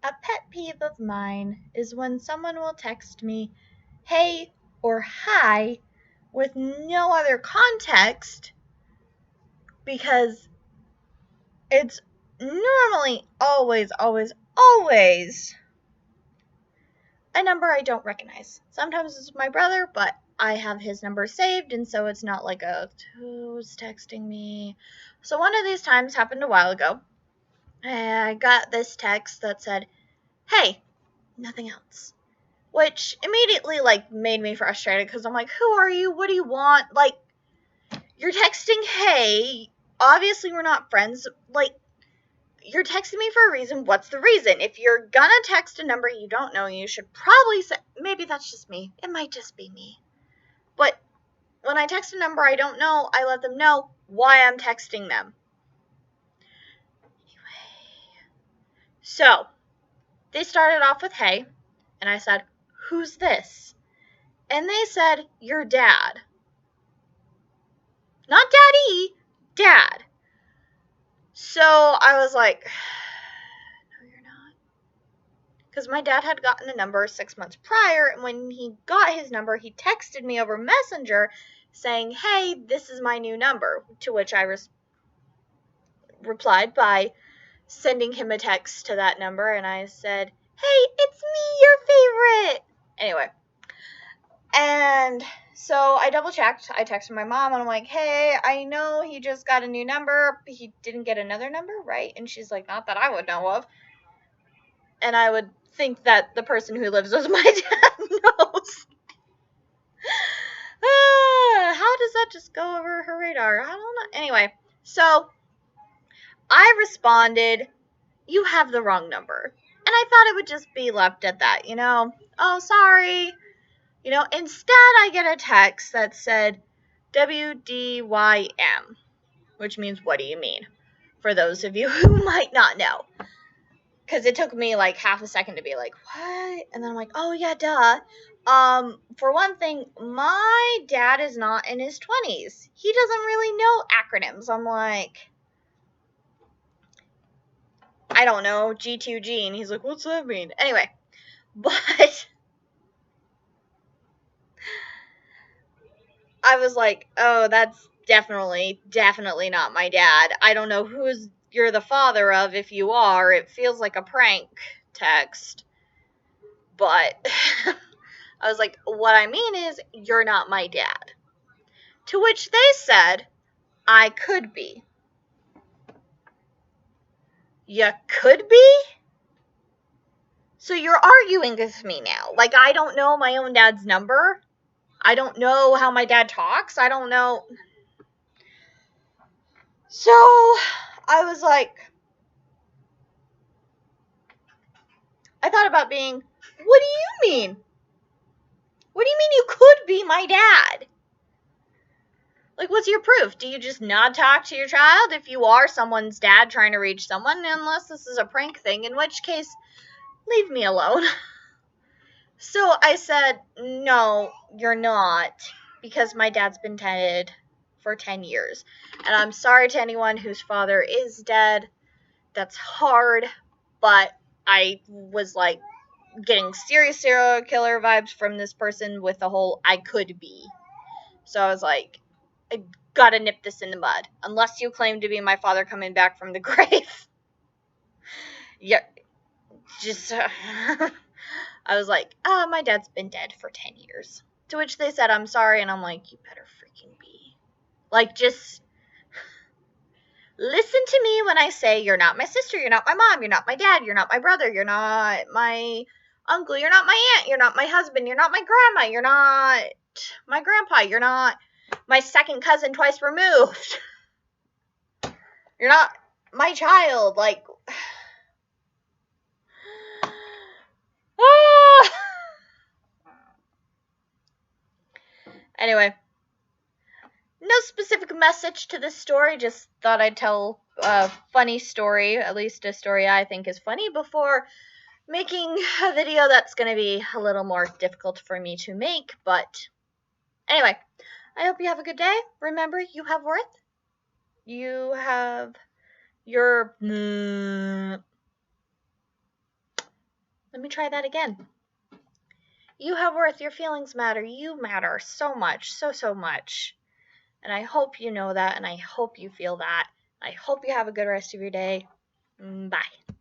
A pet peeve of mine is when someone will text me, hey or hi, with no other context, because it's normally always a number I don't recognize. Sometimes it's my brother, but I have his number saved, and so it's not like who's texting me. So one of these times happened a while ago. I got this text that said, hey, nothing else. Which immediately, made me frustrated, because I'm like, who are you? What do you want? You're texting, hey, obviously we're not friends. You're texting me for a reason. What's the reason? If you're gonna text a number you don't know, you should probably say, maybe that's just me. It might just be me. But when I text a number I don't know, I let them know why I'm texting them. Anyway. So, they started off with hey, and I said, who's this? And they said, your dad. Not daddy, dad. So I was like, no, you're not. Because my dad had gotten a number 6 months prior, and when he got his number, he texted me over Messenger saying, hey, this is my new number, to which I replied by sending him a text to that number, and I said, hey, it's me, your favorite. Anyway. And so I double checked. I texted my mom and I'm like, hey, I know he just got a new number. He didn't get another number, right? And she's like, not that I would know of. And I would think that the person who lives with my dad knows. How does that just go over her radar? I don't know. Anyway, so I responded, you have the wrong number. And I thought it would just be left at that, Oh, sorry. Instead I get a text that said WDYM, which means what do you mean? For those of you who might not know. Because it took me half a second to be like, what? And then I'm like, oh yeah, duh. For one thing, my dad is not in his 20s. He doesn't really know acronyms. I'm like, I don't know, G2G. And he's like, what's that mean? Anyway, but I was like, oh, that's definitely not my dad. I don't know who's you're the father of if you are. It feels like a prank text. But I was like, what I mean is, you're not my dad. To which they said, I could be. You could be? So you're arguing with me now. I don't know my own dad's number. I don't know how my dad talks. I don't know. So I was like, I thought about being, what do you mean? What do you mean you could be my dad? What's your proof? Do you just not talk to your child if you are someone's dad trying to reach someone? Unless this is a prank thing, in which case, leave me alone. So I said, no, you're not, because my dad's been dead for 10 years. And I'm sorry to anyone whose father is dead. That's hard, but I was getting serious serial killer vibes from this person with the whole I could be. So I was like, I gotta nip this in the bud. Unless you claim to be my father coming back from the grave. Yeah, just I was like, my dad's been dead for 10 years. To which they said, I'm sorry, and I'm like, you better freaking be. Just listen to me when I say you're not my sister, you're not my mom, you're not my dad, you're not my brother, you're not my uncle, you're not my aunt, you're not my husband, you're not my grandma, you're not my grandpa, you're not my second cousin twice removed. You're not my child. Anyway, no specific message to this story, just thought I'd tell a funny story, at least a story I think is funny, before making a video that's going to be a little more difficult for me to make. But anyway, I hope you have a good day. Remember, you have worth. You have your Let me try that again. You have worth. Your feelings matter. You matter so much, so much. And I hope you know that, and I hope you feel that. I hope you have a good rest of your day. Bye.